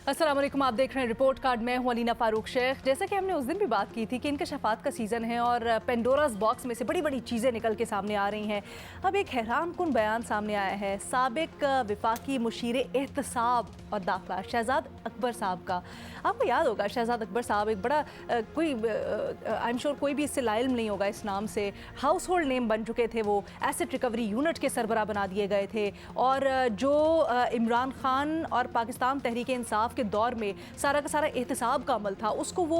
अस्सलाम वालेकुम, आप देख रहे हैं रिपोर्ट कार्ड। मैं हूं अलीना फारूक शेख। जैसा कि हमने उस दिन भी बात की थी कि इंकशाफात का सीज़न है और पेंडोरास बॉक्स में से बड़ी बड़ी चीज़ें निकल के सामने आ रही हैं। अब एक हैरान कुन बयान सामने आया है साबिक वफाकी मुशीर एहतसाब और दाखिला शहजाद अकबर साहब का। आपको याद होगा शहजाद अकबर साहब एक बड़ा कोई आई एम श्योर कोई भी इससे लाइल नहीं होगा इस नाम से, हाउस होल्ड नेम बन चुके थे। वो एसेट रिकवरी यूनिट के सरबराह बना दिए गए थे और जो इमरान खान और पाकिस्तान तहरीक इंसाफ के दौर में सारा का सारा एहतसाब का अमल था, उसको वो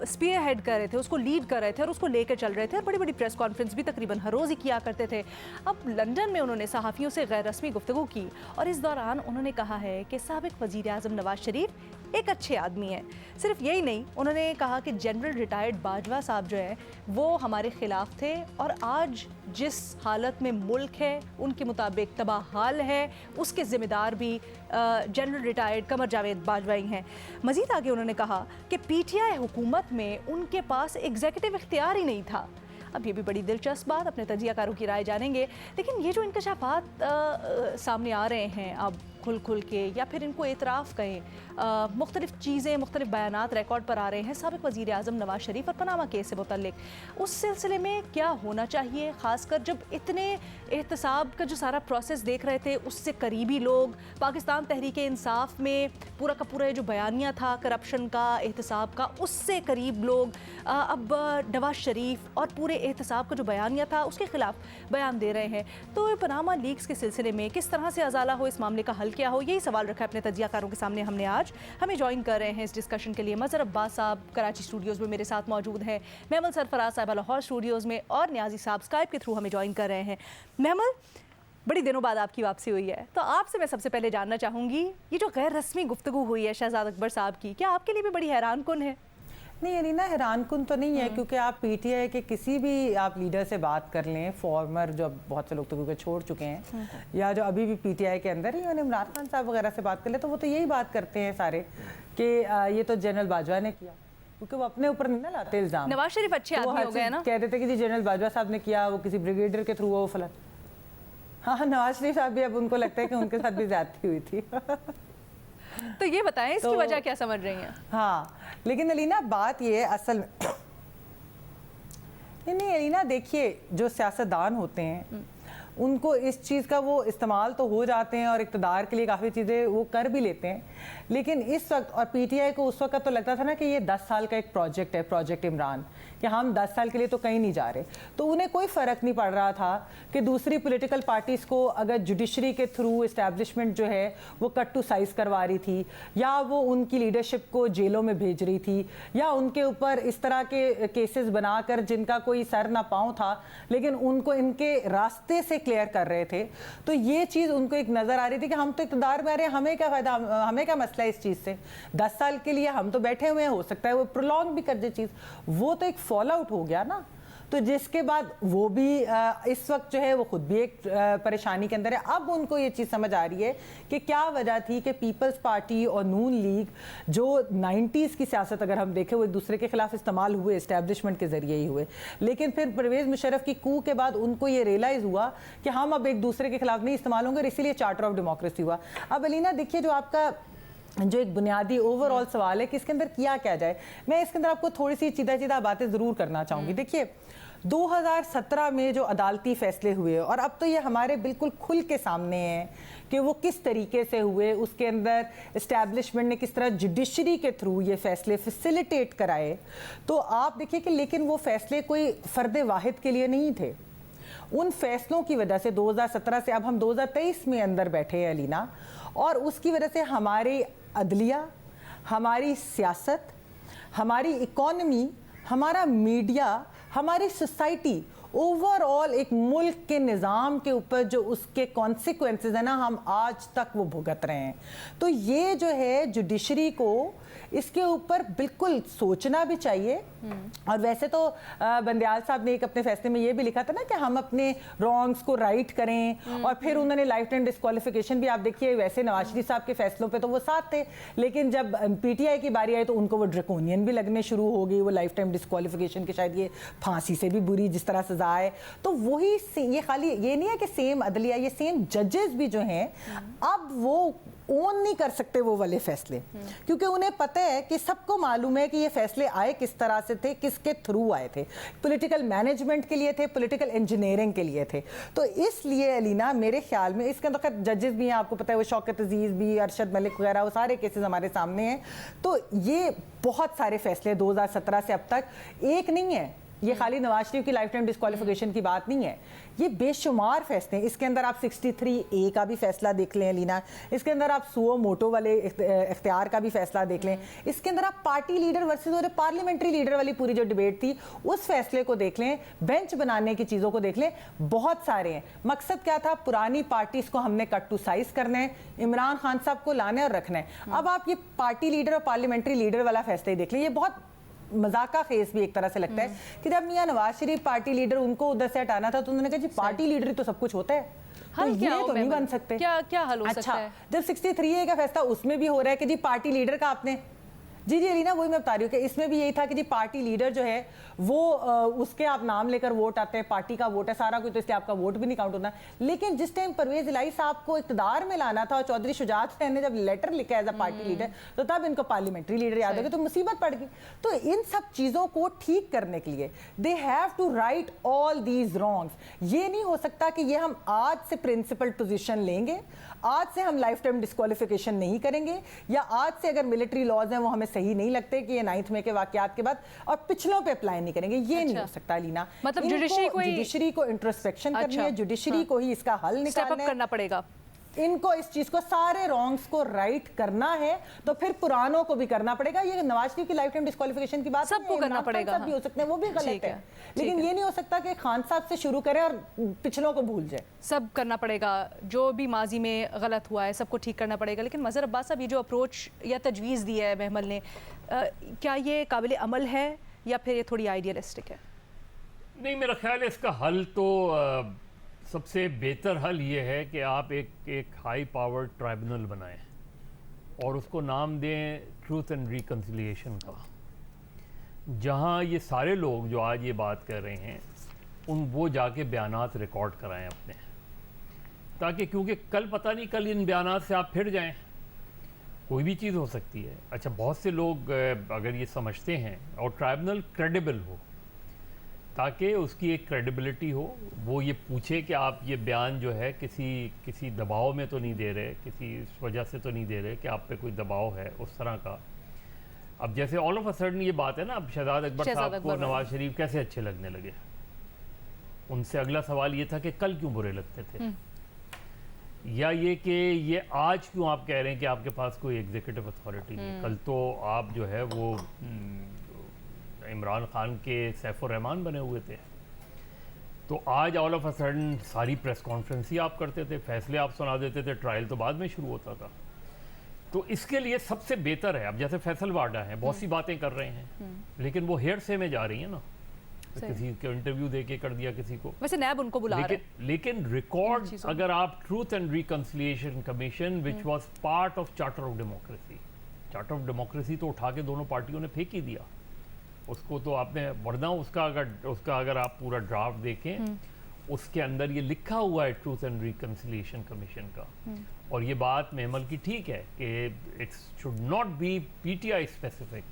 स्पीयर हेड कर रहे थे, उसको लीड कर रहे थे और उसको लेकर चल रहे थे और बड़ी बड़ी प्रेस कॉन्फ्रेंस भी तकरीबन हर रोज़ ही किया करते थे। अब लंदन में उन्होंने सहाफ़ियों से गैर रस्मी गुफ्तगू की और इस दौरान उन्होंने कहा है कि साबिक वज़ीर आज़म नवाज शरीफ एक अच्छे आदमी हैं। सिर्फ यही नहीं, उन्होंने कहा कि जनरल रिटायर्ड बाजवा साहब जो है वो हमारे ख़िलाफ़ थे और आज जिस हालत में मुल्क है उनके मुताबिक तबाह हाल है, उसके ज़िम्मेदार भी जनरल रिटायर्ड कमर जावेद बाजवा ही हैं। मज़ीद आगे उन्होंने कहा कि PTI हुकूमत में उनके पास एग्जीक्यूटिव इख्तियार ही नहीं था। अब ये भी बड़ी दिलचस्प बात, अपने तजियाकारों की राय जानेंगे। लेकिन ये जो इंकशाफात सामने आ रहे हैं अब खुल के, या फिर इनको एतराफ़ कहें, मुख्तलिफ़ चीज़ें मुख्तलिफ़ बयानात रिकॉर्ड पर आ रहे हैं साबिक वज़ीर आज़म नवाज शरीफ और पनामा केस से मुतल्लिक, उस सिलसिले में क्या होना चाहिए, ख़ासकर जब इतने एहतसाब का जो सारा प्रोसेस देख रहे थे उससे करीबी लोग, पाकिस्तान तहरीक इंसाफ में पूरा का पूरा जो बयानिया था करप्शन का, एहतसाब का, उससे करीब लोग अब नवाज शरीफ और पूरे एहतसाब का जो बयानिया था उसके ख़िलाफ़ बयान दे रहे हैं। तो पनामा लीक्स के सिलसिले में किस तरह से अजाला हो, इस मामले का हल क्या हो, यही सवाल रखा है अपने तजियाकारों के सामने हमने आज। हमें ज्वाइन कर रहे हैं इस डिस्कशन के लिए मज़हर अब्बास साहब कराची स्टूडियोज़ में मेरे साथ मौजूद हैं, महमल सरफराज साहब लाहौर स्टूडियोज़ में और न्याजी साहब स्काइप के थ्रू हमें ज्वाइन कर रहे हैं। महमल, बड़ी दिनों बाद आपकी वापसी हुई है, तो आपसे मैं सबसे पहले जानना चाहूँगी ये जो गैर रस्मी गुफ्तगू हुई है शहजाद अकबर साहब की, क्या आपके लिए भी बड़ी हैरान कुन है? नहीं अलीना, हैरान कुन तो नहीं है, क्योंकि आप PTI के किसी भी आप लीडर से बात कर लें, फॉर्मर जो बहुत से लोग तो क्योंकि छोड़ चुके हैं या जो अभी भी PTI के अंदर ही, इमरान खान साहब वगैरह से बात कर ले तो वो तो यही बात करते हैं सारे कि ये तो जनरल बाजवा ने किया, क्योंकि वो अपने ऊपर नहीं ना लाते इल्ज़ाम। नवाज शरीफ अच्छे आदमी हो गए ना, कह देते कि जी जनरल बाजवा साहब ने किया, वो किसी ब्रिगेडियर के थ्रू वो फलन। हाँ, नवाज शरीफ साहब भी अब उनको लगता है कि उनके साथ भी ज्यादती हुई थी। तो ये बताएं इसकी वजह क्या समझ रही हैं? हाँ, लेकिन अलीना बात ये है असल में नहीं अलीना, देखिए जो सियासतदान होते हैं उनको इस चीज़ का वो इस्तेमाल तो हो जाते हैं और इक़्तिदार के लिए काफ़ी चीज़ें वो कर भी लेते हैं, लेकिन इस वक्त और PTI को उस वक्त तो लगता था ना कि ये 10 साल का एक प्रोजेक्ट है, प्रोजेक्ट इमरान, कि हम 10 साल के लिए तो कहीं नहीं जा रहे। तो उन्हें कोई फ़र्क नहीं पड़ रहा था कि दूसरी पॉलिटिकल पार्टीज़ को अगर जुडिशरी के थ्रू इस्टेब्लिशमेंट जो है वो कट टू साइज़ करवा रही थी, या वो उनकी लीडरशिप को जेलों में भेज रही थी, या उनके ऊपर इस तरह के केसेस बनाकर जिनका कोई सर ना पाँव था लेकिन उनको इनके रास्ते से क्लियर कर रहे थे। तो ये चीज़ उनको एक नज़र आ रही थी कि हम तो इक़्तिदार में आ रहे हैं, हमें क्या फ़ायदा, हमें क्या मसला है इस चीज़ से, 10 साल के लिए हम तो बैठे हुए हैं, हो सकता है वो प्रोलॉन्ग भी कर दे चीज़। वो तो एक फॉल आउट हो गया ना, तो जिसके बाद वो भी इस वक्त जो है वो खुद भी एक परेशानी के अंदर है। अब उनको ये चीज़ समझ आ रही है कि क्या वजह थी कि पीपल्स पार्टी और नून लीग जो 90s की सियासत अगर हम देखें वो एक दूसरे के खिलाफ इस्तेमाल हुए, इस्टेब्लिशमेंट के जरिए ही हुए, लेकिन फिर परवेज़ मुशर्रफ की कू के बाद उनको ये रियलाइज़ हुआ कि हम अब एक दूसरे के खिलाफ नहीं इस्तेमाल होंगे, और इसीलिए चार्टर ऑफ डेमोक्रेसी हुआ। अब अलीना देखिए, जो आपका जो एक बुनियादी ओवरऑल सवाल है कि इसके अंदर किया क्या जाए, मैं इसके अंदर आपको थोड़ी सी सीधा बातें ज़रूर करना चाहूँगी। देखिए 2017 में जो अदालती फैसले हुए, और अब तो ये हमारे बिल्कुल खुल के सामने हैं कि वो किस तरीके से हुए, उसके अंदर इस्टेब्लिशमेंट ने किस तरह जुडिशरी के थ्रू ये फैसले फैसिलिटेट कराए। तो आप देखिए कि लेकिन वो फैसले कोई फ़र्द वाहिद के लिए नहीं थे। उन फैसलों की वजह से 2017 से अब हम 2023 में अंदर बैठे हैं अलीना, और उसकी वजह से हमारी अदलिया, हमारी सियासत, हमारी इकॉनमी, हमारा मीडिया, हमारी सोसाइटी, ओवरऑल एक मुल्क के निज़ाम के ऊपर जो उसके कॉन्सिक्वेंसेस है ना, हम आज तक वो भुगत रहे हैं। तो ये जो है जुडिशरी को इसके ऊपर बिल्कुल सोचना भी चाहिए। और वैसे तो बंदयाल साहब ने एक अपने फैसले में ये भी लिखा था ना कि हम अपने रॉन्ग्स को राइट करें, और फिर उन्होंने लाइफ टाइम डिस्क्वालिफिकेशन भी, आप देखिए वैसे नवाज शरीफ साहब के फैसलों पे तो वो साथ थे, लेकिन जब PTI की बारी आई तो उनको वो ड्रैकोनियन भी लगने शुरू हो गई, वो लाइफ टाइम डिस्क्वालिफिकेशन के, शायद ये फांसी से भी बुरी जिस तरह सजा है। तो वही ये खाली ये नहीं है कि सेम अदलिया, ये सेम जजेस भी जो हैं अब वो ओन नहीं कर सकते वो वाले फैसले, क्योंकि उन्हें पता है कि सबको मालूम है कि ये फैसले आए किस तरह से थे, किसके थ्रू आए थे, पॉलिटिकल मैनेजमेंट के लिए थे, पॉलिटिकल इंजीनियरिंग के लिए थे। तो इसलिए अलीना मेरे ख्याल में इसके अंदर जजेस भी हैं, आपको पता है वो शौकत अजीज भी, अरशद मलिक वगैरह, वो सारे केसेस हमारे सामने हैं। तो ये बहुत सारे फैसले 2017 से अब तक, एक नहीं है, ये खाली नवाज शरीफ की लाइफ टाइम डिस्क्वालिफिकेशन की बात नहीं है, ये बेशुमार फैसले हैं। इसके अंदर आप 63A का भी फैसला देख लें लीना, इसके अंदर आप सुओ मोटो वाले इख्तियार का भी फैसला देख लें, इसके अंदर आप पार्टी लीडर वर्सेस और पार्लियामेंट्री लीडर वाली पूरी जो डिबेट थी उस फैसले को देख लें, बेंच बनाने की चीज़ों को देख लें, बहुत सारे हैं। मकसद क्या था, पुरानी पार्टीज को हमने कट टू साइज करना है, इमरान खान साहब को लाना है और रखना है। अब आप ये पार्टी लीडर और पार्लियामेंट्री लीडर वाला फैसला ही देख लें, ये बहुत मजाका खेस भी एक तरह से लगता है कि जब मियां नवाज शरीफ पार्टी लीडर, उनको उधर से हटाना था तो उन्होंने कहा जी पार्टी लीडर ही तो सब कुछ होता है, तो ये तो नहीं बन सकते। क्या हल हो सकता है? जब 63A का फैसला उसमें भी हो रहा है कि जी पार्टी लीडर का आपने, जी अलीना वही मैं बता रही हूँ कि इसमें भी यही था कि जी पार्टी लीडर जो है वो उसके आप नाम लेकर वोट आते हैं, पार्टी का वोट है सारा कुछ, तो इसलिए आपका वोट भी नहीं काउंट होना। लेकिन जिस टाइम परवेज इलाही साहब को इक़्तिदार में लाना था और चौधरी शुजात हुसैन ने जब लेटर लिखा एज अ पार्टी लीडर, तो तब इनको पार्लियामेंट्री लीडर याद हो गया, तो मुसीबत पड़ गई। तो इन सब चीज़ों को ठीक करने के लिए they have to right all these wrongs. ये नहीं हो सकता कि ये हम आज से प्रिंसिपल पोजिशन लेंगे, आज से हम लाइफ टाइम डिस्क्वालिफिकेशन नहीं करेंगे, या आज से अगर मिलिट्री लॉज हैं वो हमें सही नहीं लगते कि ये 9 मई के वाकयात के बाद, और पिछलों पे अप्लाई नहीं करेंगे। ये नहीं हो सकता लीना, मतलब जुडिशरी को इंट्रोस्पेक्शन करनी है, जुडिशरी को ही इसका हल निकालना करना पड़ेगा, इनको इस चीज को, सारे रॉन्ग्स को राइट करना है, तो फिर पुरानों को भी करना पड़ेगा। ये नवाज शरीफ की लाइफ टाइम डिस्क्वालिफिकेशन की बात सबको करना पड़ेगा, भी हो सकते हैं, वो भी गलत है, लेकिन ये नहीं हो सकता कि खान साहब से शुरू करें और पिछलों को भूल जाए। सब करना पड़ेगा, जो भी माजी में गलत हुआ है सबको ठीक करना पड़ेगा। लेकिन मज़हर अब्बास साहब, ये जो अप्रोच या तजवीज़ दी है महमल ने, क्या ये काबिल अमल है या फिर ये थोड़ी आइडियलिस्टिक है? नहीं, मेरा ख्याल है इसका हल तो सबसे बेहतर हल ये है कि आप एक हाई पावर्ड ट्राइब्यूनल बनाएं और उसको नाम दें ट्रूथ एंड रिकन्सिलिएशन का, जहां ये सारे लोग जो आज ये बात कर रहे हैं वो जाके बयानात रिकॉर्ड कराएं अपने, ताकि क्योंकि कल पता नहीं, कल इन बयानात से आप फिर जाएं, कोई भी चीज़ हो सकती है। अच्छा, बहुत से लोग अगर ये समझते हैं, और ट्राइब्यूनल क्रेडिबल हो, ताकि उसकी एक क्रेडिबिलिटी हो, वो ये पूछे कि आप ये बयान जो है किसी दबाव में तो नहीं दे रहे, किसी वजह से तो नहीं दे रहे कि आप पे कोई दबाव है उस तरह का। अब जैसे ऑल ऑफ अ सडन ये बात है ना, अब शहजाद अकबर साहब को नवाज शरीफ कैसे अच्छे लगने लगे, उनसे अगला सवाल ये था कि कल क्यों बुरे लगते थे, या ये कि ये आज क्यों आप कह रहे हैं कि आपके पास कोई एग्जीक्यूटिव अथॉरिटी नहीं। कल तो आप जो है वो इमरान खान के सैफुर रहमान बने हुए थे, तो आज ऑल ऑफ अ सडन सारी प्रेस कॉन्फ्रेंस ही आप करते थे, फैसले आप सुना देते थे, ट्रायल तो बाद में शुरू होता था। तो इसके लिए सबसे बेहतर है, अब जैसे फैसल वाडा है, बहुत सी बातें कर रहे हैं, लेकिन वो हेयरसे में जा रही है ना, तो किसी को इंटरव्यू दे के कर दिया किसी को, वैसे नैब उनको बुला रहे हैं। लेकिन रिकॉर्ड अगर आप truth and reconciliation commission which was part of charter of democracy तो उठा के दोनों पार्टियों ने फेंक ही दिया उसको, तो आपने, वरना उसका अगर आप पूरा ड्राफ्ट देखें, उसके अंदर ये लिखा हुआ है ट्रूथ एंड रिकन्सिलिएशन कमीशन का, और ये बात महमल की ठीक है कि it's should not be PTI specific.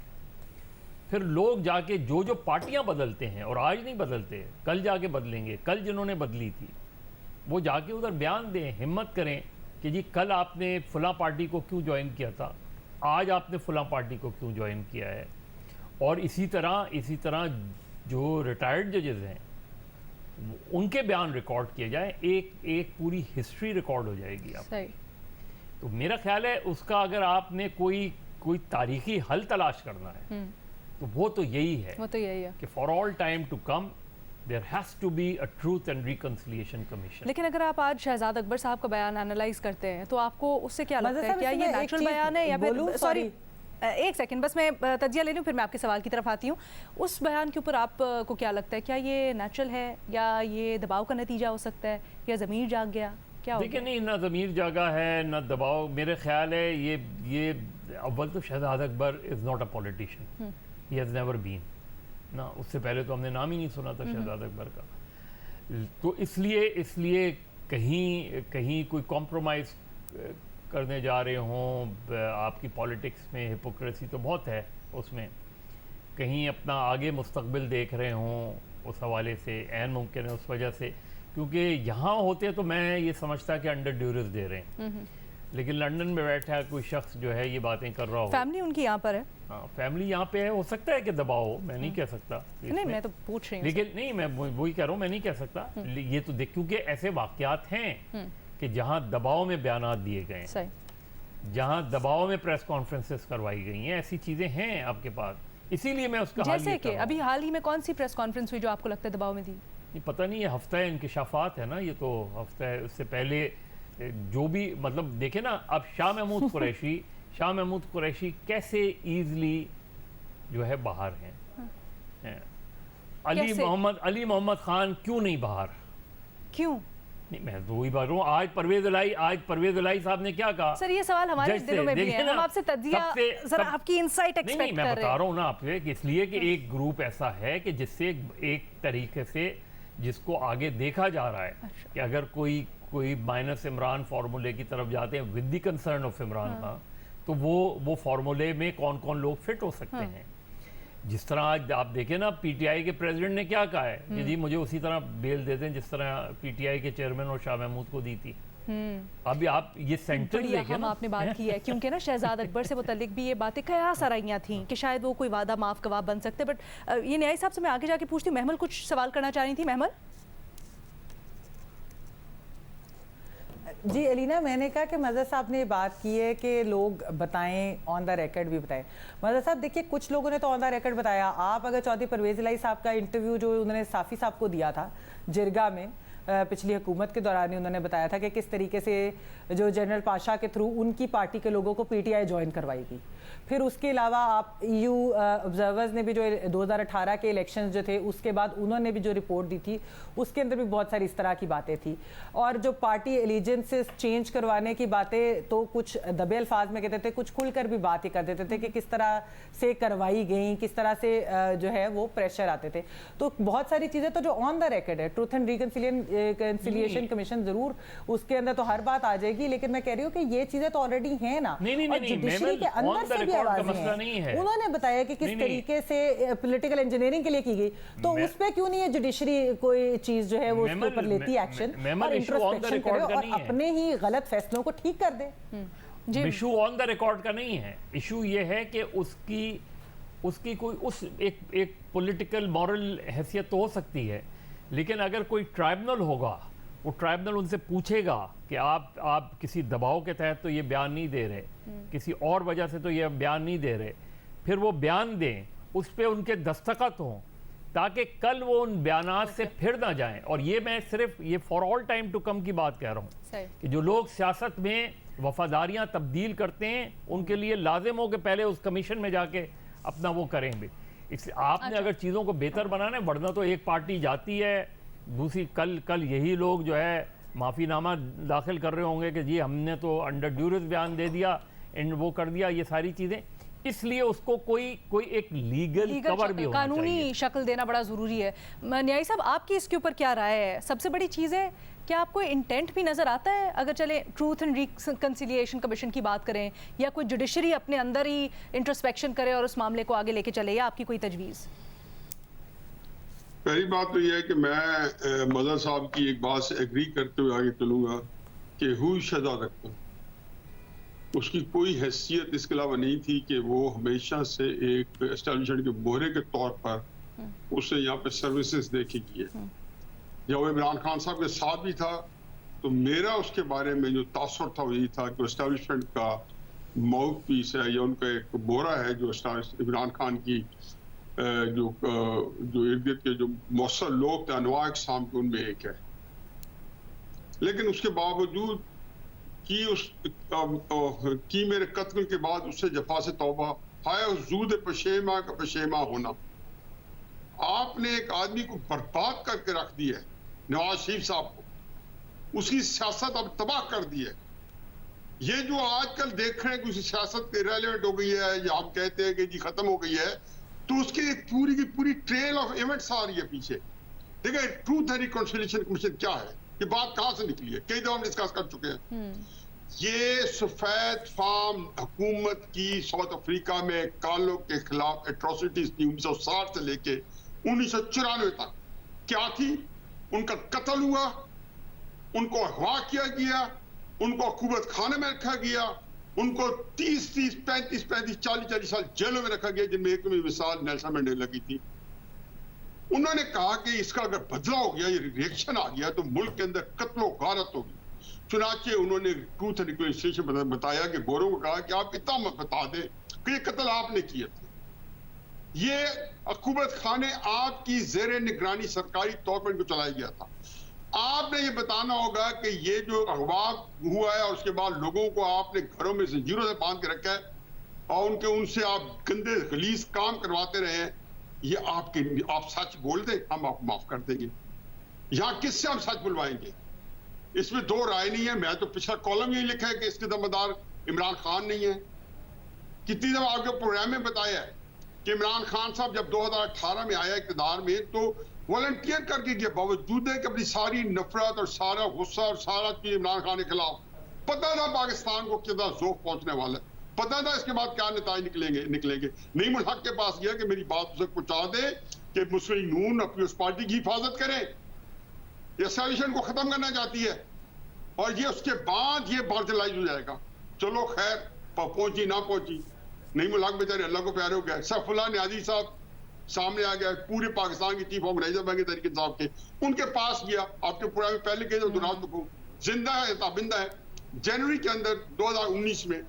फिर लोग जाके जो पार्टियां बदलते हैं, और आज नहीं बदलते, कल जाके बदलेंगे, कल जिन्होंने बदली थी वो जाके उधर बयान दें, हिम्मत करें कि जी कल आपने फलां पार्टी को क्यों ज्वाइन किया था, आज आपने फलां पार्टी को क्यों ज्वाइन किया है। और इसी तरह जो रिटायर्ड जजेस हैं उनके बयान रिकॉर्ड किए जाए, एक पूरी हिस्ट्री रिकॉर्ड हो जाएगी आप। सही। तो मेरा ख्याल है उसका अगर आपने कोई तारीखी हल तलाश करना है तो वो तो यही है, कि for all time to come there has to be a truth and reconciliation commission. लेकिन अगर आप आज शहजाद अकबर साहब का बयान एनालाइज करते हैं तो आपको उससे क्या लगता है, क्या ये नेचुरल बयान है या फिर, सॉरी एक सेकंड बस मैं तजिया ले लूँ फिर मैं आपके सवाल की तरफ आती हूँ। उस बयान के ऊपर आपको क्या लगता है, क्या ये नेचुरल है या ये दबाव का नतीजा हो सकता है, या ज़मीर जाग गया, क्या? देखिए नहीं, ना ज़मीर जागा है ना दबाव। मेरे ख्याल है ये अव्वल तो Shahzad Akbar is not a politician, he has never been ना, उससे पहले तो हमने नाम ही नहीं सुना था शहजाद अकबर का। तो इसलिए कहीं कोई कॉम्प्रोमाइज़ करने जा रहे हों, आपकी पॉलिटिक्स में हिपोक्रेसी तो बहुत है उसमें, कहीं अपना आगे मुस्तकबिल देख रहे हों उस हवाले से, ऐन मुमकिन है उस वजह से, क्योंकि यहाँ होते तो मैं ये समझता कि अंडर ड्यूरेस दे रहे हैं, लेकिन लंदन में बैठा कोई शख्स जो है ये बातें कर रहा हो, फैमिली उनकी यहाँ पर है। हाँ, फैमिली यहाँ पे है, हो सकता है कि दबाव हो, मैं नहीं कह सकता नहीं, मैं तो पूछ रही हूँ। लेकिन नहीं, मैं वही कह रहा हूँ, मैं नहीं कह सकता ये तो देख, क्योंकि ऐसे वाकयात हैं कि जहाँ दबाव में बयानात दिए गए, जहाँ दबाव में प्रेस कॉन्फ्रेंसेस करवाई गई हैं, ऐसी चीजें हैं आपके पास, इसीलिए मैं उसका जैसे कि अभी हाल ही में कौन सी प्रेस कॉन्फ्रेंस हुई जो आपको लगता है दबाव में दी? ये पता नहीं, ये हफ्ता है इंकिशाफात है ना, ये तो हफ्ता है, उससे पहले जो भी मतलब देखे ना, अब शाह महमूद कुरैशी कैसे इजली जो है बाहर हैं, अली मोहम्मद खान क्यों नहीं बाहर, क्यों नहीं, मैं तो वही बात हूँ, आज परवेज इलाही साहब ने क्या कहा सर, ये सवाल हमारे दिलों में भी है, हम आपसे तजिया जरा आपकी इनसाइट एक्सपेक्ट कर रहे हैं। मैं बता रहा हूँ ना आपसे कि इसलिए कि एक ग्रुप ऐसा है कि जिससे एक तरीके से जिसको आगे देखा जा रहा है कि अगर कोई माइनस इमरान फार्मूले की तरफ जाते हैं with the concern of Imran Khan, तो वो फार्मूले में कौन कौन लोग फिट हो सकते हैं। जिस तरह आज आप देखें ना, पीटीआई के प्रेसिडेंट ने क्या कहा है कि जी मुझे उसी तरह बेल दे दें जिस तरह पीटीआई के चेयरमैन और शाह महमूद को दी थी। अभी आप ये सेंटर देखें ना, आपने बात की है क्योंकि ना शहजाद अकबर से मुतालिक भी ये बातें कयास आराइयाँ थी कि शायद वो कोई वादा माफ गवाह बन सकते, बट ये न्याय साहब से मैं आगे जाके पूछती हूँ। महमल कुछ सवाल करना चाह रही थी। महमल जी अलीना, मैंने कहा कि मज़हर साहब ने बात की है कि लोग बताएं, ऑन द रिकॉर्ड भी बताएं। मज़हर साहब देखिए, कुछ लोगों ने तो ऑन द रिकॉर्ड बताया। आप अगर चौधरी परवेज़ इलाही साहब का इंटरव्यू जो उन्होंने साफ़ी साहब को दिया था जिरगा में पिछली हुकूमत के दौरान ही, उन्होंने बताया था कि किस तरीके से जो जनरल पाशा के थ्रू उनकी पार्टी के लोगों को पीटीआई ज्वाइन करवाएगी। फिर उसके अलावा आप EU ऑब्जर्वर्स ने भी जो 2018 के इलेक्शंस जो थे उसके बाद उन्होंने भी जो रिपोर्ट दी थी उसके अंदर भी बहुत सारी इस तरह की बातें थी। और जो पार्टी एलिजेंसेस चेंज करवाने की बातें तो कुछ दबे अल्फाज में कहते थे, कुछ खुलकर भी बातें कर देते थे कि किस तरह से करवाई गई, किस तरह से जो है वो प्रेशर आते थे। तो बहुत सारी चीज़ें तो जो ऑन द रिकॉर्ड है, ट्रूथ एंड रिकंसिलिएशन कमीशन जरूर उसके अंदर तो हर बात आ जाएगी, लेकिन मैं कह रही हूँ कि ये चीज़ें तो ऑलरेडी हैं ना, और जुडिशरी के अंदर से भी आवाजें हैं। उन्होंने बताया कि किस तरीके से पॉलिटिकल इंजीनियरिंग के लिए की गई, तो उस पे क्यों नहीं है जुडिशरी कोई चीज जो है वो उसके ऊपर लेती एक्शन और इंट्रोस्पेक्शन करे और अपने ही गलत फैसलों को ठीक कर दे। इशू ऑन द रिकॉर्ड का नहीं है, इशू ये है कि उसकी कोई एक पॉलिटिकल मॉरल हैसियत तो हो सकती है, लेकिन अगर कोई ट्राइब्यूनल होगा, वो ट्राइब्यूनल उनसे पूछेगा कि आप किसी दबाव के तहत तो ये बयान नहीं दे रहे, किसी और वजह से तो ये बयान नहीं दे रहे, फिर वो बयान दें, उस पर उनके दस्तखत हों, ताकि कल वो उन बयानात से फिर ना जाएं। और ये मैं सिर्फ ये for all time to come की बात कह रहा हूँ कि जो लोग सियासत में वफादारियाँ तब्दील करते हैं, उनके लिए लाजिम हो कि पहले उस कमीशन में जाके अपना वो करें भी। इसलिए आपने अगर चीज़ों को बेहतर बनाना है, वरना तो एक पार्टी जाती है, दूसरी कल यही लोग जो है माफ़ीनामा दाखिल कर रहे होंगे कि जी हमने तो अंडर ड्यूरेस बयान दे दिया, एंड वो कर दिया, ये सारी चीज़ें। इसलिए उसको कोई एक लीगल कवर भी होना चाहिए, कानूनी शक्ल देना बड़ा ज़रूरी है। न्यायी साहब, आपकी इसके ऊपर क्या राय है? सबसे बड़ी चीज़ है, क्या आपको इंटेंट भी नज़र आता है? अगर चले ट्रूथ एंड रिकंसिलिएशन कमीशन की बात करें, या कोई जुडिशरी अपने अंदर ही इंट्रोस्पेक्शन करे और उस मामले को आगे लेके चले, या आपकी कोई तजवीज़? पहली बात तो यह है कि मैं मज़हर साहब की एक बात से एग्री करते हुए आगे चलूँगा कि हुई शहजाद अकबर, उसकी कोई हैसियत इसके अलावा नहीं थी कि वो हमेशा से एक एस्टेब्लिशमेंट के बोहरे के तौर पर उसे यहाँ पे सर्विसेज देखी की है। जब वो इमरान खान साहब के साथ भी था तो मेरा उसके बारे में जो तासुर था वही था कि इस्टेब्लिशमेंट का माउथ पीस है या उनका एक बोरा है जो इमरान खान की जो इर्द गिर्द के जो मौसर लोग थे, अनवा इक़साम के, उनमें एक है। लेकिन उसके बावजूद कि मेरे कत्ल के बाद उससे जफा से तौबा, हाय जूद पशेमा का पशेमा होना। आपने एक आदमी को बर्बाद करके रख दिया है, नवाज शरीफ साहब को, उसकी सियासत अब तबाह कर दी है। ये जो आजकल देख रहे हैं कि उसकी सियासत इररिलेवेंट हो गई है, या हम कहते हैं कि जी खत्म हो गई है, तो उसकी एक पूरी की पूरी ट्रेल ऑफ इवेंट्स आ रही है पीछे। देखिए, ट्रूथ एंड रिकंसिलिएशन कमीशन क्या है, ये बात कहां से निकली है, कई दफा हम डिस्कस कर चुके हैं। ये सफेद फार्म हुकूमत की साउथ अफ्रीका में कालों के खिलाफ एट्रोसिटीज थी 1960 से लेके 1994 तक। क्या थी? उनका कत्ल हुआ, उनको अगवा किया गया, उनको हुकूमत खाने में रखा गया, उनको 30-30, 35-35, 40-40 साल जेलों में रखा गया, जिनमें एक मिसाल नेल्सन मंडेला की थी। उन्होंने कहा कि इसका अगर बदला हो गया, ये रिएक्शन आ गया, तो मुल्क के अंदर कत्लो गारत होगी। चुनाचे उन्होंने ट्रूथ एंड रिकंसिलिएशन बताया कि गोरों को कहा कि आप इतना मत बता दें कि ये कत्ल आपने किए थे। ये हुकूमत खाने आपकी जेर निगरानी सरकारी तौर पर इनको चलाया गया था। आपने ये बताना होगा कि ये जो अगवा हुआ है और उसके बाद लोगों को आपने घरों में जंजीरों से बांध के रखा है और उनसे आप गंदे गलीज काम करवाते रहे हैं, ये आप सच बोल दें, हम आपको माफ कर देंगे। यहां किससे हम सच बुलवाएंगे? इसमें दो राय नहीं है। मैं तो पिछला कॉलम यही लिखा है कि इसके जिम्मेदार इमरान खान नहीं है। कितनी दफा आपके प्रोग्राम में बताया है कि इमरान खान साहब जब 2018 में आया इक़्तिदार में तो वॉलंटियर करके गया, बावजूद है कि अपनी सारी नफरत और सारा गुस्सा और सारा चीज इमरान खान के खिलाफ, पता था पाकिस्तान को कितना ज़ोक पहुंचने वाला है, पता था इसके बाद क्या नतीजे निकलेंगे। नईमुल हक के पास गया कि मेरी बात उसे पहुंचा दे कि मुस्लिम नून अपनी उस पार्टी की हिफाजत करे, ये सेडिशन को खत्म करना चाहती है और ये उसके बाद ये मार्जिनलाइज हो जाएगा। चलो खैर, पहुंची ना पहुंची, नईमुल हक बेचारे अल्लाह को प्यारे हो गए। सैफुल्लाह नियाज़ी साहब सामने आ गया, पूरे पाकिस्तान के चीफ ऑर्गेनाइजर बैंक तरीके साहब के, उनके पास गया। आपके पूरा में पहले कहे दुराज को जिंदा है, ताबिंदा है। जनवरी के अंदर 2019 में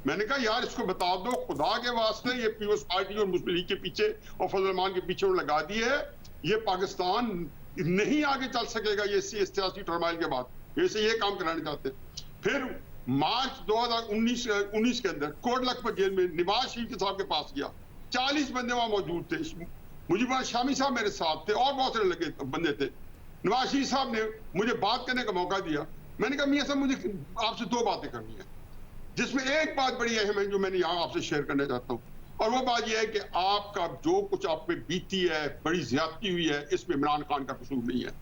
मैंने कहा यार इसको बता दो खुदा के वास्ते, ये पीपल्स पार्टी और मुस्लिम लीग के पीछे और फजल रहमान के पीछे लगा दी है, ये पाकिस्तान नहीं आगे चल सकेगा ये सियासी टर्माइल के बाद, वैसे ये काम कराने चाहते हैं। फिर मार्च 2019 के अंदर कोट लखपत जेल में नवाज शरीफ साहब के पास गया, 40 बंदे वहां मौजूद थे। मुजीब शामी साहब मेरे साथ थे और बहुत सारे लगे बंदे थे। नवाज शरीफ साहब ने मुझे बात करने का मौका दिया। मैंने कहा मियां साहब मुझे आपसे दो बातें करनी है, जिसमें एक बात बड़ी अहम है जो मैंने यहाँ आपसे शेयर करना चाहता हूँ, और वो बात यह है कि आपका जो कुछ आप पे बीती है, बड़ी ज्यादती हुई है, इसमें इमरान खान का कसूर नहीं है।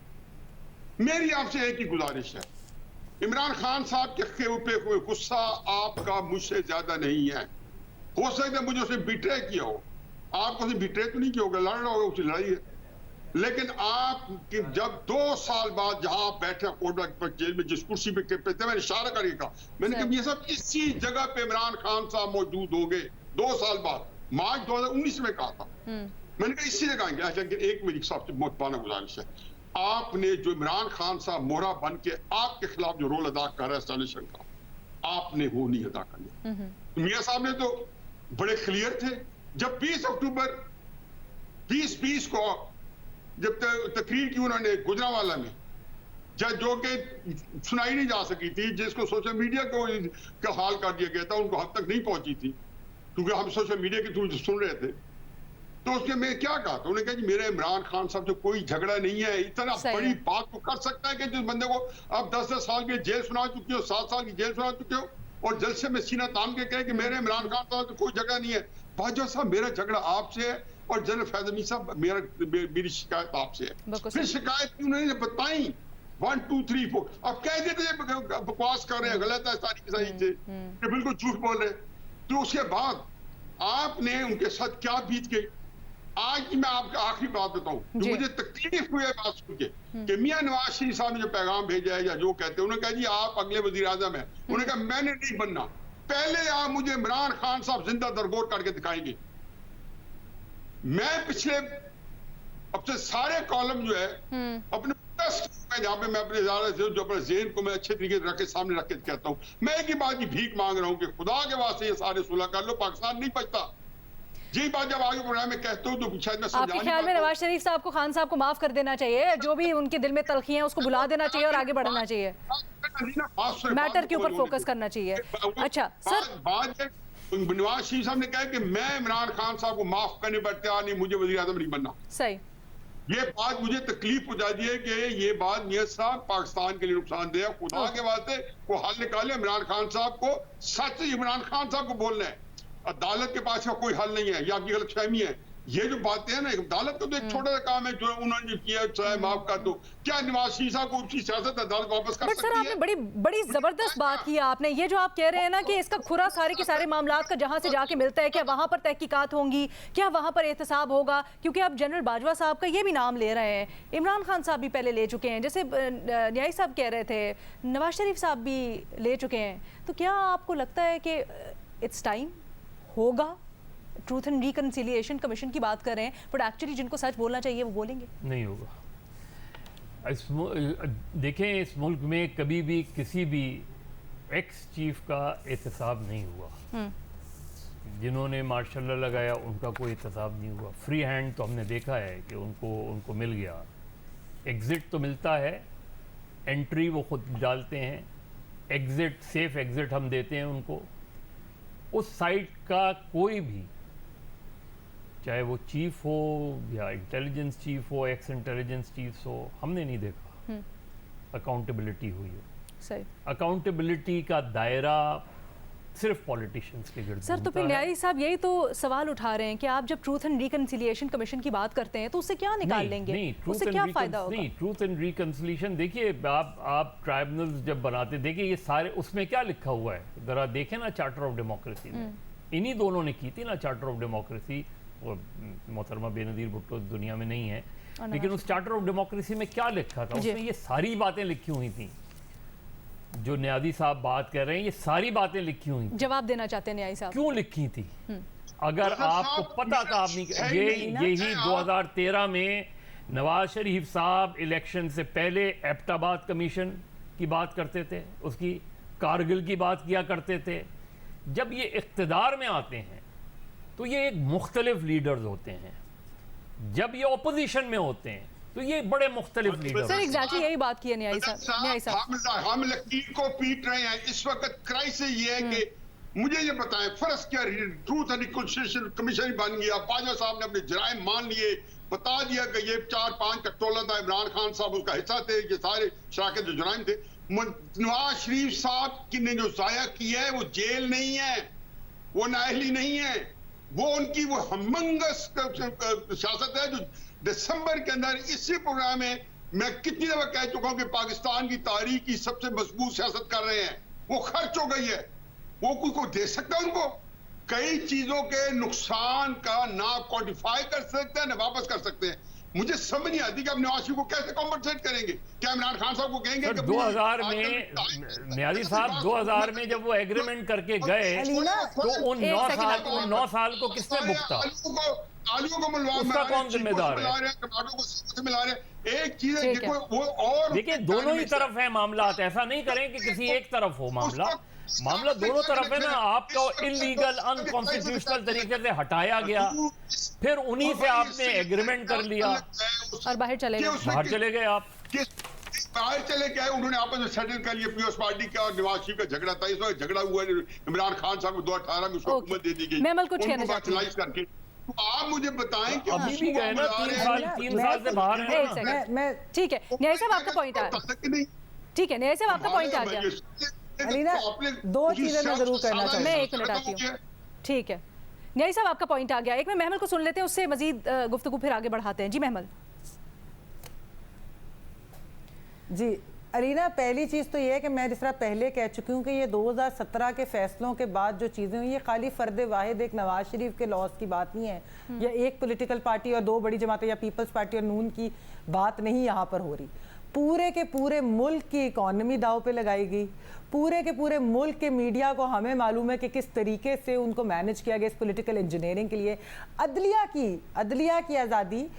मेरी आपसे एक ही गुजारिश है, इमरान खान साहब के ऊपर कोई गुस्सा आपका मुझसे ज्यादा नहीं है। हो सकता है मुझे उसने बिट्रे किया हो, आपको उसने बिट्रे तो नहीं किया होगा, लड़ रहा होगा, उसकी लड़ाई है। लेकिन आप जब 2 साल बाद जहां आप बैठे कोट जेल में जिस कुर्सी पे थे, मैंने इशारा करके कहा, मैंने कहा ये सब इसी जगह पे इमरान खान साहब मौजूद होंगे 2 साल बाद, मार्च 2019 में कहा था। मैंने कहा इसी जगह आएंगे। लेकिन एक मेरी सबसे मोहतबाना गुजारिश है, आपने जो इमरान खान साहब मोहरा बन के आपके खिलाफ जो रोल अदा कर रहा है सॉल्यूशन का, आपने वो नहीं अदा करना। मियां साहब ने तो बड़े क्लियर थे जब 20 अक्टूबर 2020 को जब तकरीर की उन्होंने गुजरांवाला में, जो कि सुनाई नहीं जा सकी थी, जिसको सोशल मीडिया को का हाल कर दिया गया था, उनको हद तक नहीं पहुंची थी क्योंकि हम सोशल मीडिया के थ्रू सुन रहे थे। तो उसके मैं क्या कहा था, उन्होंने कहा कि मेरे इमरान खान साहब से कोई झगड़ा नहीं है। इतना बड़ी बात तो कर सकता है कि जिस बंदे को आप 10-10 साल की जेल सुना चुके हो, 7 साल की जेल सुना चुके हो, और जलसे में सीना तान के कहे कि मेरे इमरान खान साहब से कोई झगड़ा नहीं है। बाजवा साहब मेरा झगड़ा आपसे है और जनरल फैज़ल अमीन साहब मेरी शिकायत आपसे है। फिर शिकायत उन्होंने बताई 1 2 3 4, अब कह देते बकवास कर रहे हैं, गलत है सारी की सारी चीजें, बिल्कुल झूठ बोल रहे। तो उसके बाद आपने उनके साथ क्या बीत गई। आज की मैं आपको आखिरी बात बताऊं जो मुझे तकलीफ हुई है बात सुन के, कि मियां नवाज शरीफ साहब ने जो पैगाम भेजा है या जो कहते हैं, उन्होंने कहा जी आप अगले वजीर आजम है। उन्होंने कहा मैंने नहीं बनना, पहले आप मुझे इमरान खान साहब जिंदा दरगोर करके दिखाएंगे। मैं पिछले अब से सारे कॉलम जो है अपने जहाँ पे मैं अपने जो अपने ज़हन को मैं अच्छे तरीके से रख के सामने रख के कहता हूँ, मैं एक ही बात की भीख मांग रहा हूँ कि खुदा के वास्ते ये सारे सुलह कर लो, पाकिस्तान नहीं बचता। जी बात जब आगे प्रोग्राम में कहते हो तो शायद मैं आपके ख्याल में नवाज शरीफ साहब को खान साहब को माफ कर देना चाहिए, जो भी उनके दिल में तलखी है उसको भुला देना चाहिए और आगे बढ़ना चाहिए, मैटर के ऊपर फोकस करना चाहिए। अच्छा सर, नवाज शरीफ साहब ने कहा कि मैं इमरान खान साहब को माफ करने पर तैयार नहीं, मुझे वज़ीर आज़म नहीं बनना। सही, ये बात मुझे तकलीफ पहुंचाती है कि ये बात मियां साहब पाकिस्तान के लिए नुकसानदेह है। खुदा के वास्ते वो हल निकाले। इमरान खान साहब को सच इमरान खान साहब को बोलना है, अदालत के पास कोई हल नहीं है, ये आपकी गलतफहमी है, ये जो बातें हैं ना, अदालत का तो एक छोटा सा काम है जो उन्होंने जो किया, चाहे माफ कर दो, क्या नवाज शरीफ साहब को उसकी सियासत अदालत वापस कर बट सर सकती आपने है? बड़ी बड़ी जबरदस्त बात की आपने, ये जो आप कह रहे हैं ना कि इसका खुरा सारे के सारे मामलात का जहां से जाके मिलता है, क्या वहां पर तहकीकात होंगी, क्या वहां पर एहतसाब होगा? क्योंकि आप जनरल बाजवा साहब का ये भी नाम ले रहे हैं, इमरान खान साहब भी पहले ले चुके हैं, जैसे न्यायी साहब कह रहे थे, नवाज शरीफ साहब भी ले चुके हैं, तो क्या आपको लगता है कि इट्स टाइम होगा? ट्रूथ एंड रिकन्सिलिएशन कमीशन की बात कर रहे हैं, बट एक्चुअली जिनको सच बोलना चाहिए वो बोलेंगे? नहीं होगा। देखें, इस मुल्क में कभी भी किसी भी एक्स चीफ का एहतसाब नहीं हुआ। जिन्होंने मार्शल लॉ लगाया उनका कोई एहतसाब नहीं हुआ। फ्री हैंड तो हमने देखा है कि उनको मिल गया। एग्ज़िट तो मिलता है, एंट्री वो खुद डालते हैं, एग्ज़िट सेफ एग्ज़िट हम देते हैं उनको। उस साइट का कोई भी, चाहे वो चीफ हो या इंटेलिजेंस चीफ हो, एक्स इंटेलिजेंस चीफ हो, हमने नहीं देखा अकाउंटेबिलिटी हुई हो। सही। अकाउंटेबिलिटी का दायरा सिर्फ पॉलिटिशियंस के गिर्द सर तो फिर न्यायी साहब यही तो सवाल उठा रहे हैं कि आप जब ट्रूथ एंड रिकन्सिलिएशन कमीशन की बात करते हैं तो उससे क्या निकाल लेंगे? नहीं, उससे क्या फायदा होगा? नहीं, ट्रूथ एंड रिकन्सिलिएशन देखिए, आप ट्राइब्यूनल्स जब बनाते, देखिए ये सारे उसमें क्या लिखा हुआ है, जरा देखें ना चार्टर ऑफ डेमोक्रेसी में। इन्हीं दोनों ने की थी ना चार्टर ऑफ डेमोक्रेसी। मोहतरमा बेनज़ीर भुट्टो दुनिया में नहीं है, लेकिन उस चार्टर ऑफ डेमोक्रेसी में क्या लिखा था? उसमें ये सारी बातें लिखी हुई थी जो न्यादी साहब बात कर रहे हैं, ये सारी बातें लिखी हुई। जवाब देना चाहते हैं न्यायी साहब? क्यों लिखी थी? अगर आपको पता था, आप नहीं, यही 2013 में नवाज शरीफ साहब इलेक्शन से पहले एबटाबाद कमीशन की बात करते थे, उसकी कारगिल की बात किया करते थे। जब ये इख्तिदार में आते हैं तो ये एक मुख्तलिफ लीडर्स होते हैं, जब ये ऑपोजिशन में होते हैं तो ये बड़े मुख्तलिफ लीडर। सर एग्जैक्टली यही बात की है न्यायी साहब। हम लकीर को पीट रहे हैं इस वक्त। क्राइसिस ये है कि मुझे ये बताएं, फर्ज क्या, ट्रूथ एंड रिकन्सिलिएशन कमीशन बन गया, बाजवा साहब ने अपने जराइम मान लिए, बता दिया कि ये 4-5 का टोला था, इमरान खान साहब उसका हिस्सा थे, ये सारे शराकत जो जराइम थे। नवाज शरीफ साहब की ने जो जाया किया है वो जेल नहीं है, वो नाअहली नहीं है, वो उनकी वो हमंगस सियासत है जो दिसंबर के अंदर इसी प्रोग्राम में मैं कितनी दफा कह चुका हूं कि पाकिस्तान की तारीख की सबसे मजबूत सियासत कर रहे हैं। वो खर्च हो गई है, वो को दे सकता है उनको? कई चीजों के नुकसान का ना क्वांटिफाई कर सकते हैं ना वापस कर सकते हैं। मुझे समझ नहीं आती कि अब नवाज शरीफ को कैसे कॉम्पनसेट करेंगे। क्या इमरान खान साहब को कहेंगे कि 2000 में न्याजी साहब 2000 में जब वो एग्रीमेंट करके गए तो उन 9 साल को किसने भुगता? आलू को मिलवा, उसका कौन जिम्मेदार है? टमाटो को मिला रहे। एक चीज है, देखो वो और देखिए दोनों ही तरफ है मामला, ऐसा नहीं करें कि किसी एक तरफ हो मामला दोनों तरफ है ना। आपको इलीगल अनकॉन्स्टिट्यूशनल तरीके से हटाया गया, फिर उन्हीं से आपने एग्रीमेंट कर लिया और बाहर चले गए। आप बाहर चले गए। उन्होंने आपस में सेटल कर लिया। पीओएस पार्टी का और नवाज शरीफ का झगड़ा था, इस वक्त झगड़ा हुआ इमरान खान साहब को 2018 में उसको हुकूमत दे दी गई। मैं कुछ कहना चाहती हूं करके तो आप मुझे बताएं कि अभी भी गए ना 3 साल से बाहर है। मैं ठीक है न्याय साहब आपका पॉइंट आ गया। ठीक है न्याय साहब आपका पॉइंट आ गया। अलीना, दो चीजें मैं जरूर करना चाहूंगी। मैं 1 मिनट आती हूँ। ठीक है न्याय साहब आपका पॉइंट आ गया। एक में महमल को सुन लेते हैं, उससे मजीद गुफ्तगू फिर आगे बढ़ाते हैं। जी महमल। जी अलीना, पहली चीज़ तो ये है कि मैं जिस तरह पहले कह चुकी हूँ कि ये 2017 के फैसलों के बाद जो चीज़ें हुई, ये खाली फ़र्द वाहिद एक नवाज शरीफ के लॉस की बात नहीं है, या एक पॉलिटिकल पार्टी और 2 बड़ी जमातें या पीपल्स पार्टी और नून की बात नहीं यहाँ पर हो रही। पूरे के पूरे मुल्क की इकॉनमी दाव पे लगाई गई। पूरे के पूरे मुल्क के मीडिया को हमें मालूम है कि किस तरीके से उनको मैनेज किया गया इस पॉलिटिकल इंजीनियरिंग के लिए। अदलिया की आज़ादी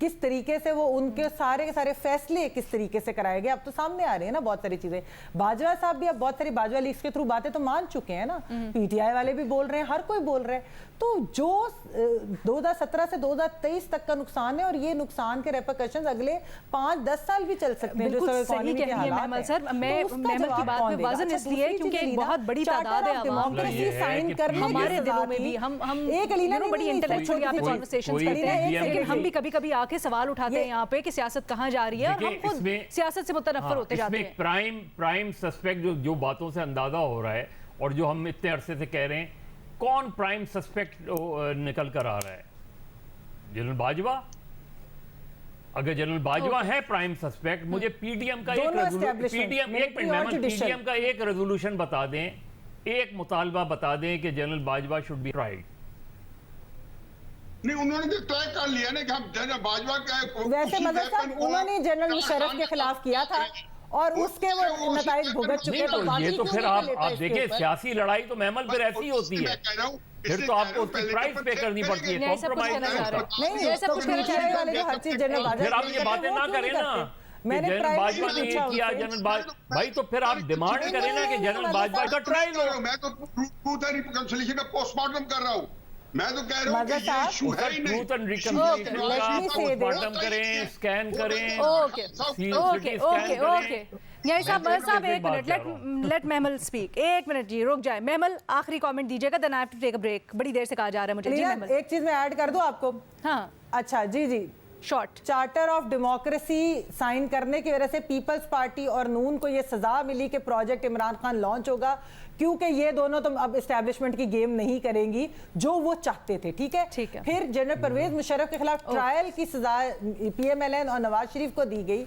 किस तरीके से वो उनके सारे के सारे फैसले किस तरीके से कराए गए, अब तो सामने आ रहे हैं ना बहुत सारी चीज़ें। बाजवा साहब भी अब बहुत सारी बाजवा लीक्स के थ्रू बातें तो मान चुके हैं ना, पीटीआई वाले भी बोल रहे हैं, हर कोई बोल रहे हैं। तो जो 2017 से 2023 तक का नुकसान है, और ये नुकसान के रेपरकशंस अगले 5-10 साल भी चल सकते हैं। बिल्कुल सही कह रही है महमल सर। मैं महमल की बात में वजन इसलिए क्योंकि एक बहुत बड़ी तादाद है आवाम साइन करने हमारे दिलों में भी हम एक अलीना बड़ी इंटेलेक्चुअल यहाँ पे कॉन्वर्सेशंस कर रहे हैं, लेकिन हम भी कभी-कभी आके सवाल उठाते हैं यहाँ पे कि सियासत कहाँ जा रही है, और हम खुद सियासत से मुतनफ्फर होते जाते हैं। प्राइम सस्पेक्ट जो बातों से अंदाजा हो रहा है और जो हम इतने अरसे से कह रहे हैं, कौन प्राइम सस्पेक्ट निकल कर आ रहा है? जनरल बाजवा, अगर जनरल बाजवा है प्राइम सस्पेक्ट, मुझे पीडीएम का पीडीएम का एक रेजोल्यूशन बता दें, एक मुतालबा बता दें कि general Bajwa should be tried. नहीं, उन्होंने तो तय कर लिया ना कि हम जनरल बाजवा का वैसे मदर साहब उन्होंने जनरल मुशर्रफ के खिलाफ किया था और उसके वो नताइज भुगत चुके। तो ये तो फिर आप देखिए, सियासी लड़ाई तो महमल फिर ऐसी होती है, फिर तो आपको उसकी प्राइस पे करनी पड़ती है, कॉम्प्रोमाइज नहीं होता। नहीं, ऐसा कुछ नहीं वाले जो हर चीज जनरल बाजवा, फिर आप ये बातें ना करें ना कि जनरल बाजवा ने ये किया, जनरल भाई तो फिर आप डिमांड करें ना कि जनरल बाजवा का ट्रायल हो। मैं तो ट्रूथ एंड रिकंसिलिएशन का पोस्टमार्टम कर रहा हूँ। मैं तो कह रहा हूँ कि ये इशू है ही नहीं। ट्रूथ एंड रिकंसिलिएशन का पोस्टमार्टम करें, स्कैन करें, ओके ओके ओके ओके यही साहब, मदर साहब एक मिनट, लेट महमल स्पीक। एक मिनट जी, रुक जाए महमल, आखिरी कमेंट दीजिएगा, then I have to take a break. बड़ी देर से कहा जा रहा है मुझे। जी महमल, एक चीज मैं ऐड कर दूं आपको। हाँ अच्छा जी जी, short charter of democracy sign करने की वजह से पीपल्स पार्टी और नून को ये सजा मिली कि प्रोजेक्ट इमरान खान लॉन्च होगा, क्योंकि ये दोनों तो अब एस्टैब्लिशमेंट की गेम नहीं करेंगी जो वो चाहते थे। ठीक है। फिर जनरल परवेज मुशर्रफ के खिलाफ ट्रायल की सजा पीएमएलएन और नवाज शरीफ को दी गई।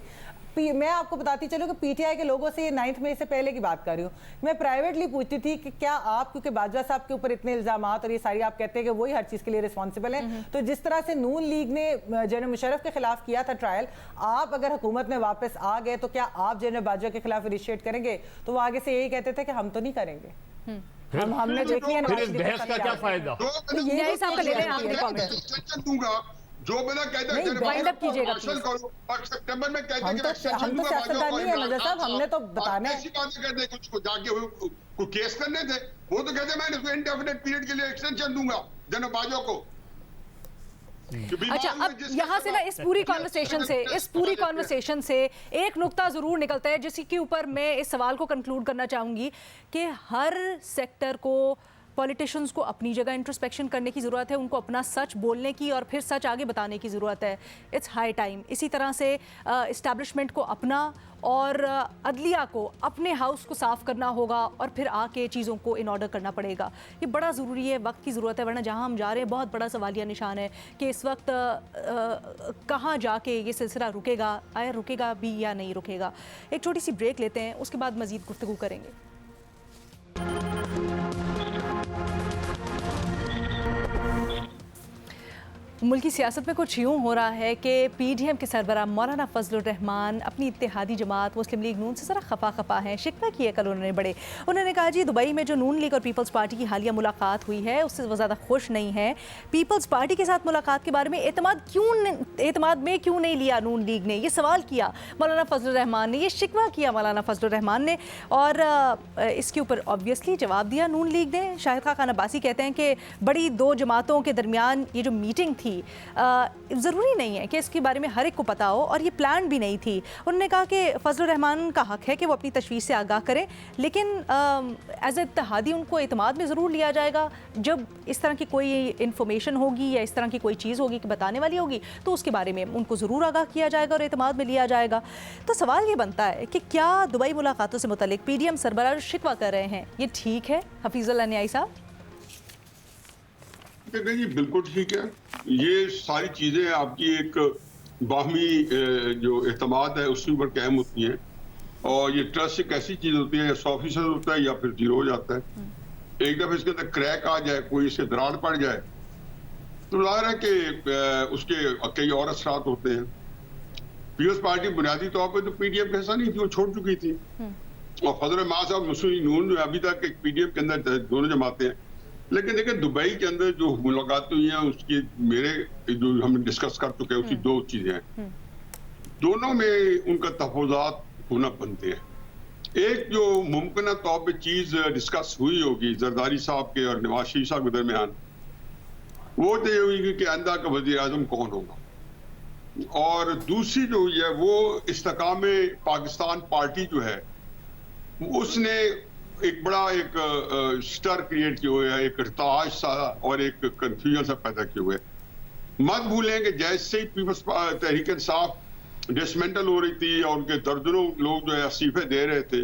मैं आपको बताती चलूं कि पीटीआई के लोगों से ये 9 मई से पहले की बात कर रही हूँ, मैं प्राइवेटली पूछती थी कि क्या आप, क्योंकि बाजवा साहब के ऊपर इतने इल्जामात और ये सारी आप कहते हैं कि वही हर चीज के लिए रिस्पॉन्सिबल है, तो जिस तरह से नून लीग ने जनरल मुशर्रफ के खिलाफ किया था ट्रायल, आप अगर हुकूमत में वापस आ गए तो क्या आप जनरल बाजवा के खिलाफ इनिशिएट करेंगे? तो वो आगे से यही कहते थे कि हम तो नहीं करेंगे। हमने देख लिया बहस का क्या फायदा। यही साहब का ले लें आपके कमेंट, जो बना कहता है वाइंड अप कीजिएगा और सितंबर में कहते हैं कि हम तो सियासतदान नहीं है नजर साहब, हमने तो बताना है। ऐसी बातें कहते हैं कुछ जाके को केस करने थे, वो तो कहते हैं मैं इसको इंडेफिनिट पीरियड के लिए एक्सटेंशन दूंगा जनरल बाजवा को। अच्छा, अब यहाँ से ना इस पूरी कॉन्वर्सेशन से एक नुक्ता जरूर निकलता है जिसके ऊपर मैं इस सवाल को कंक्लूड करना चाहूंगी कि हर सेक्टर को, पॉलिटिशियंस को अपनी जगह इंट्रोस्पेक्शन करने की ज़रूरत है, उनको अपना सच बोलने की और फिर सच आगे बताने की ज़रूरत है। It's high time. इसी तरह से इस्टेब्लिशमेंट को अपना और अदलिया को अपने हाउस को साफ़ करना होगा और फिर आके चीज़ों को इन ऑर्डर करना पड़ेगा। ये बड़ा ज़रूरी है, वक्त की ज़रूरत है, वरना जहाँ हम जा रहे हैं बहुत बड़ा सवालिया निशान है कि इस वक्त कहाँ जाके ये सिलसिला रुकेगा, आया रुकेगा भी या नहीं रुकेगा। एक छोटी सी ब्रेक लेते हैं, उसके बाद मज़ीद गुफ्तगू करेंगे। मुल्की सियासत में कुछ यूँ हो रहा है कि पीडीएम के सरबराह मौलाना फजलुर रहमान अपनी इत्तेहादी जमात मुस्लिम लीग नून से ज़रा खफा है। शिकवा किया कल उन्होंने कहा जी दुबई में जो नून लीग और पीपल्स पार्टी की हालिया मुलाकात हुई है उससे वो ज़्यादा खुश नहीं है। पीपल्स पार्टी के साथ मुलाकात के बारे में एतमाद में क्यों नहीं लिया नून लीग ने, ये सवाल किया मौलाना फजलुर रहमान ने, ये शिकवा किया मौलाना फजलुर रहमान ने और इसके ऊपर ऑब्वियसली जवाब दिया नून लीग ने। शाहिद खान अब्बासी कहते हैं कि बड़ी दो जमातों के दरमियान ये जो मीटिंग थी ज़रूरी नहीं है कि इसके बारे में हर एक को पता हो और ये प्लान भी नहीं थी। उन्होंने कहा कि फजलुर रहमान का हक है कि वो अपनी तशवीश से आगाह करें, लेकिन एज इत्तेहादी उनको एतमाद में ज़रूर लिया जाएगा। जब इस तरह की कोई इन्फॉर्मेशन होगी या इस तरह की कोई चीज़ होगी कि बताने वाली होगी तो उसके बारे में उनको ज़रूर आगाह किया जाएगा और एतमाद में लिया जाएगा। तो सवाल ये बनता है कि क्या दुबई मुलाकातों से मुतल्लिक पीडीएम सरबराह शिकवा कर रहे हैं, ये ठीक है हफीजुल्लाह न्याई साहब? नहीं, बिल्कुल ठीक है। ये सारी चीजें आपकी एक बाहमी जो एतमाद है उसके ऊपर कायम होती हैं और ये ट्रस्ट एक ऐसी चीज होती है, या 100% होता है या फिर 0 हो जाता है। एक दफे इसके अंदर क्रैक आ जाए, कोई इससे दरार पड़ जाए तो जाहिर है कि उसके कई और असरात होते हैं। पीपल्स पार्टी बुनियादी तौर पर तो पीडीएम का हिस्सा नहीं थी, वो छोड़ चुकी थी और फजल रहमान साहब मुस्लिम नून जो अभी तक पीडीएम के अंदर दोनों जमाते हैं। लेकिन देखिए दुबई के अंदर जो मुलाकात हुई है उसकी मेरे जो हम डिस्कस कर चुके हैं उसकी 2 चीजें हैं, दोनों में उनका तहफ़्फ़ुज़ात होना बनते हैं। एक जो मुमकिन तौर पे चीज डिस्कस हुई होगी जरदारी साहब के और नवाज शरीफ साहब के दरमियान, वो तो ये हुई कि आइंदा का वज़ीर आज़म कौन होगा, और दूसरी जो हुई है वो इस्तेकाम पाकिस्तान पार्टी जो है उसने एक बड़ा एक स्टर क्रिएट किए हुए है, एक इर्ताज सा और एक कंफ्यूजन सा पैदा किए हुए। मत भूलें कि जैसे ही पीपल्स तहरीक इंसाफ डिसमेंटल हो रही थी और उनके दर्जनों लोग जो है इस्तीफे दे रहे थे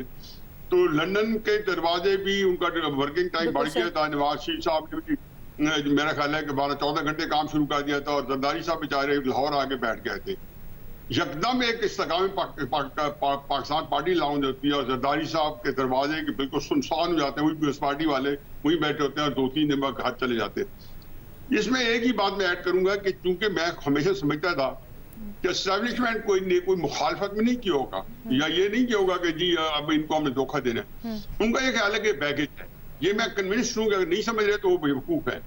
तो लंदन के दरवाजे भी उनका वर्किंग टाइम बढ़ गया था। नवाज शरीफ साहब ने भी मेरा ख्याल है कि 12-14 घंटे काम शुरू कर दिया था और जरदारी साहब बेचारे लाहौर आके बैठ गए थे। यकदम एक इस्तेकाम पाकिस्तान पार्टी लाउंज होती है और जरदारी साहब के दरवाजे के बिल्कुल सुनसान हो जाते हैं, वही पीपल्स पार्टी वाले वहीं बैठे होते हैं और 2-3 दिन बाद घर चले जाते हैं। इसमें एक ही बात मैं ऐड करूंगा कि चूंकि मैं हमेशा समझता था कि एस्टैब्लिशमेंट कोई मुखालफत में नहीं किया होगा या ये नहीं किया होगा कि जी अब इनको हमने धोखा देना है। उनका ये ख्याल है कि बैगेज है, ये मैं कन्विंस हूँ कि अगर नहीं समझ रहे तो वो बेवकूफ है,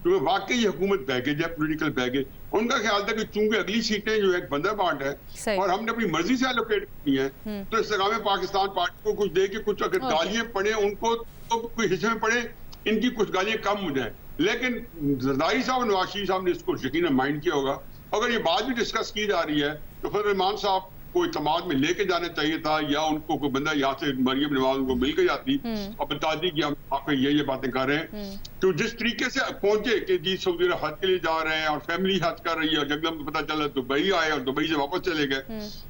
क्योंकि वाकई ये हुकूमत बैगेज है, पॉलिटिकल बैगेज। उनका ख्याल था कि चूंकि अगली सीटें जो है बंदा बांट है और हमने अपनी मर्जी से एलोकेट की है, तो इस्तेकाम पाकिस्तान पार्टी को कुछ दे के कुछ अगर गालियां पड़े उनको तो कोई हिस्से में पड़े, इनकी कुछ गालियां कम हो जाए। लेकिन जरदारी साहब नवाज शरीफ साहब ने इसको यकीनन माइंड किया होगा। अगर ये बात भी डिस्कस की जा रही है तो फिर रहमान साहब को इत्तेमाद में लेके जाना चाहिए था, या उनको कोई बंदा यहाँ से मरियम नवाज उनको मिल के जाती और बता दी कि हम आप पे ये बातें कर रहे हैं। तो जिस तरीके से पहुंचे कि जी सऊदी अरब हज के लिए जा रहे हैं और फैमिली हज कर रही है, और जगदम पता चला दुबई आए और दुबई से वापस चले गए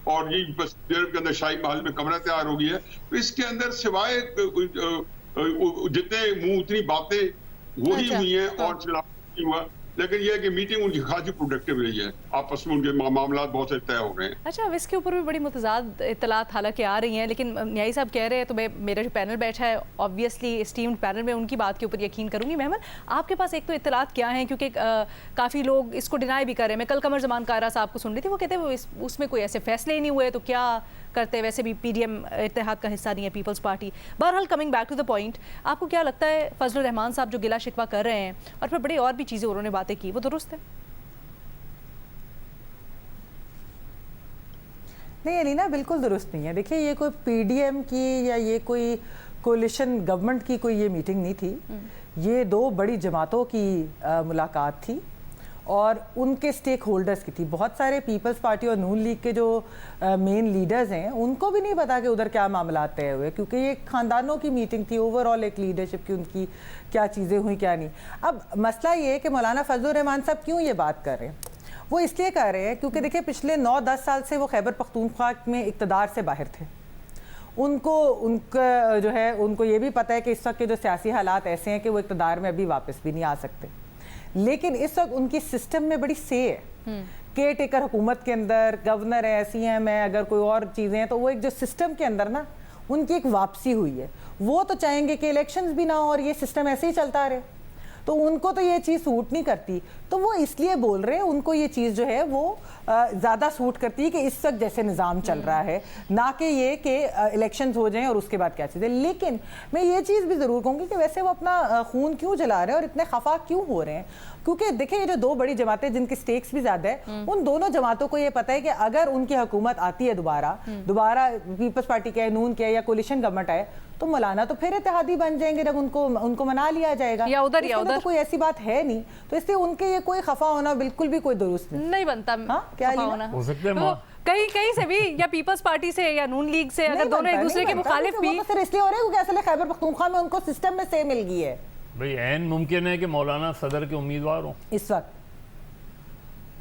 और ये बस के अंदर शाही महल में कमरा तैयार हो गया है। तो इसके अंदर सिवाय जितने मुंह उतनी बातें वही हुई हैं और नहीं हुआ। लेकिन यह है कि मीटिंग उनकी खासी प्रोडक्टिव रही है, आपस में उनके मामला बहुत से तय हो गए हैं। अच्छा, अब इसके ऊपर भी बड़ी मुतज़ाद इत्तलात हालांकि आ रही हैं, लेकिन न्याई साहब कह रहे हैं, तो मेरा जो पैनल बैठा है ऑब्वियसली स्टीम्ड पैनल में उनकी बात के ऊपर यकीन करूंगी। मेहमान, आपके पास एक तो इत्तलात क्या हैं, क्योंकि काफ़ी लोग इसको डिनाई भी कर रहे हैं। मैं कल कमर जमान कारा साहब को सुन रही थी, वो कहते हैं उसमें कोई ऐसे फैसले ही नहीं हुए तो क्या करते, वैसे भी पीडीएम इत्तेहाद का हिस्सा नहीं है, पीपल्स पार्टी। बहरहाल coming back to the point, आपको क्या लगता है फजलुर रहमान साहब जो गिला शिकवा कर रहे हैं और फिर बड़ी और भी चीज़ें उन्होंने बातें की, वो दुरुस्त है? नहीं अलीना, बिल्कुल दुरुस्त नहीं है। देखिए, ये कोई पीडीएम की या ये कोई कोलिशन गवर्नमेंट की कोई ये मीटिंग नहीं थी, ये दो बड़ी जमातों की मुलाकात थी और उनके स्टेक होल्डर्स की थी। बहुत सारे पीपल्स पार्टी और नून लीग के जो मेन लीडर्स हैं उनको भी नहीं पता कि उधर क्या मामला तय हुए, क्योंकि ये खानदानों की मीटिंग थी, ओवरऑल एक लीडरशिप की, उनकी क्या चीज़ें हुई क्या नहीं। अब मसला ये है कि मौलाना फजलुर रहमान साहब क्यों ये बात कर रहे हैं। वो इसलिए कर रहे हैं क्योंकि देखिए पिछले 9-10 साल से वो खैबर पख्तूनख्वा में इक़्तिदार से बाहर थे। उनका जो है उनको ये भी पता है कि इस वक्त के जो सियासी हालात ऐसे हैं कि वो इक़्तिदार में अभी वापस भी नहीं आ सकते, लेकिन इस वक्त उनकी सिस्टम में बड़ी से है। केयर टेकर हुकूमत के अंदर गवर्नर है, सीएम है, अगर कोई और चीज़ें हैं, तो वो एक जो सिस्टम के अंदर ना उनकी एक वापसी हुई है। वो तो चाहेंगे कि इलेक्शंस भी ना हो और ये सिस्टम ऐसे ही चलता रहे, तो उनको तो ये चीज़ सूट नहीं करती। तो वो इसलिए बोल रहे हैं, उनको ये चीज़ जो है वो ज़्यादा सूट करती है कि इस वक्त जैसे निज़ाम चल रहा है, ना कि ये कि इलेक्शंस हो जाएं और उसके बाद क्या चीज़ें। लेकिन मैं ये चीज़ भी ज़रूर कहूँगी कि वैसे वो अपना खून क्यों जला रहे हैं और इतने खफा क्यों हो रहे हैं, क्योंकि देखिए ये जो दो बड़ी जमातें जिनके स्टेक्स भी ज़्यादा है, उन दोनों जमातों को ये पता है कि अगर उनकी हुकूमत आती है दोबारा पीपल्स पार्टी के, नून के या कोलिशन गवर्नमेंट आए, तो मौलाना तो फिर इत्तेहादी बन जाएंगे जब उनको मना लिया जाएगा, या उधर या उधर। तो कोई ऐसी बात है नहीं, तो इसलिए उनके ये कोई खफा होना बिल्कुल भी कोई दुरुस्त नहीं बनता। हाँ, क्या होना हो सकता है कहीं से भी, या पीपल्स पार्टी से या नून लीग से, अगर दोनों एक दूसरे के मुखालिफ भी, तो फिर इसलिए हो रहा है क्योंकि असल खैबर पख्तूनख्वा में उनको सिस्टम में से मिल गई है। भाई ऐन मुमकिन है कि मौलाना सदर के उम्मीदवार हों इस वक्त,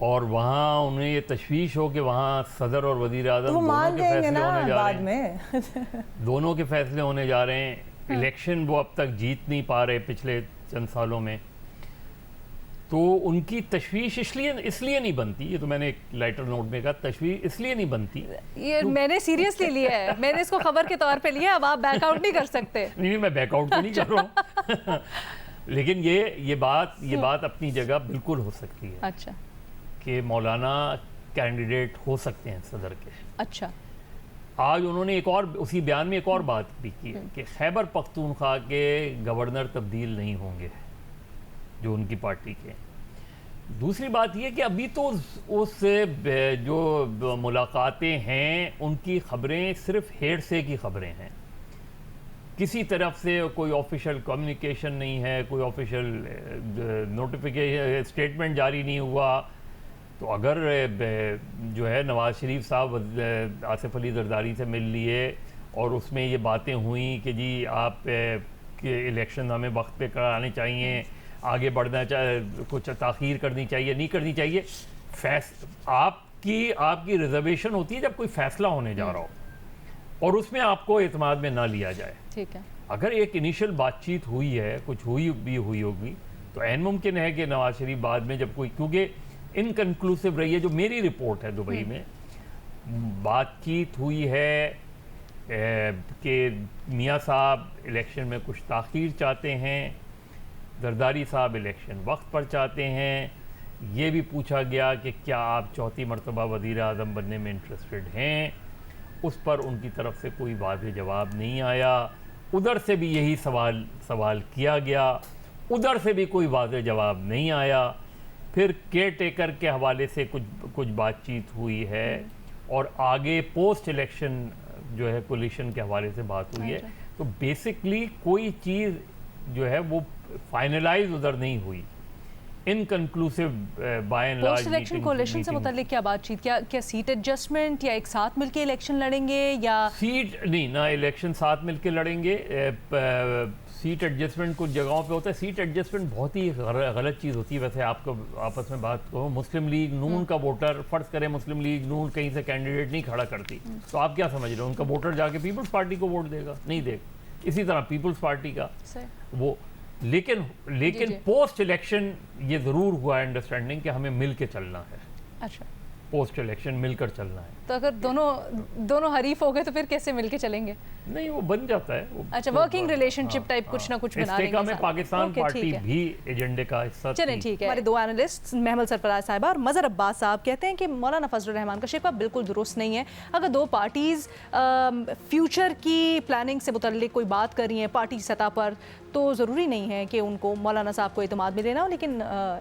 और वहाँ उन्हें ये तशवीश हो कि वहाँ सदर और वजीर आज़म तो दोनों के फैसले होने जा बाद रहे हैं, में दोनों के फैसले होने जा रहे हैं। इलेक्शन वो अब तक जीत नहीं पा रहे पिछले चंद सालों में, तो उनकी तशवीश इसलिए नहीं बनती। ये तो मैंने एक लाइटर नोट में कहा, तशवीश इसलिए नहीं बनती। ये मैंने सीरियसली लिया है, मैंने इसको खबर के तौर पे लिया, अब आप बैकआउट नहीं कर सकते। नहीं, मैं बैकआउट तो नहीं कर रहा हूँ लेकिन ये बात अपनी जगह बिल्कुल हो सकती है। अच्छा, कि मौलाना कैंडिडेट हो सकते हैं सदर के। अच्छा, आज उन्होंने एक और उसी बयान में एक और बात भी की है कि खैबर पख्तूनख्वा के गवर्नर तब्दील नहीं होंगे जो उनकी पार्टी के। दूसरी बात यह कि अभी तो उस जो मुलाकातें हैं उनकी खबरें सिर्फ हेरसे की खबरें हैं, किसी तरफ से कोई ऑफिशियल कम्युनिकेशन नहीं है, कोई ऑफिशियल नोटिफिकेशन स्टेटमेंट जारी नहीं हुआ। तो अगर जो है नवाज़ शरीफ साहब आसिफ अली जरदारी से मिल लिए और उसमें ये बातें हुई कि जी आप के इलेक्शन हमें वक्त पे कराने चाहिए, आगे बढ़ना चाहिए, कुछ ताख़ीर करनी चाहिए, नहीं करनी चाहिए, आपकी रिजर्वेशन होती है जब कोई फैसला होने जा रहा हो और उसमें आपको एतमाद में ना लिया जाए। ठीक है। अगर एक इनिशियल बातचीत हुई है, कुछ हुई होगी, तो तो ऐन मुमकिन है कि नवाज शरीफ बाद में जब कोई, क्योंकि इनकन्क्लूसिव रही है जो मेरी रिपोर्ट है दुबई में, बातचीत हुई है कि मियाँ साहब इलेक्शन में कुछ ताख़ीर चाहते हैं, जरदारी साहब इलेक्शन वक्त पर चाहते हैं। ये भी पूछा गया कि क्या आप चौथी मरतबा वज़ीर आज़म बनने में इंटरेस्टेड हैं, उस पर उनकी तरफ से कोई वाज़ेह जवाब नहीं आया। उधर से भी यही सवाल किया गया, उधर से भी कोई वाज़ेह जवाब नहीं आया। फिर केयर टेकर के हवाले से कुछ बातचीत हुई है और आगे पोस्ट इलेक्शन जो है कोलिशन के हवाले से बात हुई है। तो बेसिकली कोई चीज़ जो है वो फाइनलाइज उधर नहीं हुई, inconclusive by and large. Post election coalition से मुताल्लिक क्या बातचीत, क्या सीट एडजस्टमेंट या एक साथ मिलके इलेक्शन लड़ेंगे, या सीट नहीं ना, इलेक्शन साथ मिलके लड़ेंगे। सीट एडजस्टमेंट कुछ जगहों पे होता है। सीट एडजस्टमेंट बहुत ही गलत चीज़ होती है। वैसे आपको आपस में बात करो, मुस्लिम लीग नून का वोटर, फ़र्ज़ करें मुस्लिम लीग नून कहीं से कैंडिडेट नहीं खड़ा करती, तो आप क्या समझ रहे हो उनका वोटर जाके पीपल्स पार्टी को वोट देगा? नहीं देगा। इसी तरह पीपल्स पार्टी का वो, लेकिन पोस्ट इलेक्शन ये ज़रूर हुआ अंडरस्टैंडिंग कि हमें मिल के चलना है। अच्छा, पोस्ट इलेक्शन मिलकर चलना है। तो अगर दोनों हरीफ हो गए तो फिर कैसे मिलके चलेंगे? नहीं, वो बन जाता है वो। अच्छा, वर्किंग रिलेशनशिप टाइप कुछ ना कुछ बना लेंगे में पाकिस्तान पार्टी भी एजेंडे का हिस्सा। चलें, ठीक है। हमारे दो एनालिस्ट महमल सरफराज साहिबा और मज़हर अब्बास साहब कहते हैं कि मौलाना फजलुर रहमान का शिकवा बिल्कुल दुरुस्त नहीं है। अगर दो पार्टीज़ फ्यूचर की प्लानिंग से मुतल्लिक कोई बात कर रही हैं पार्टी सतह पर, तो ज़रूरी नहीं है कि उनको मौलाना साहब को एतमाद में लेना हो। लेकिन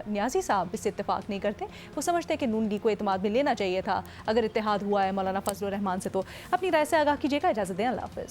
न्याजी साहब इससे इत्तेफाक नहीं करते। वो समझते हैं कि नून लीग को एतमाद में लेना चाहिए था अगर इत्तेहाद हुआ है मौलाना फजलुर रहमान से। तो अपनी राय से आगाह कीजिएगा। इजाज़त दें, अल्लाह हाफ़िज़।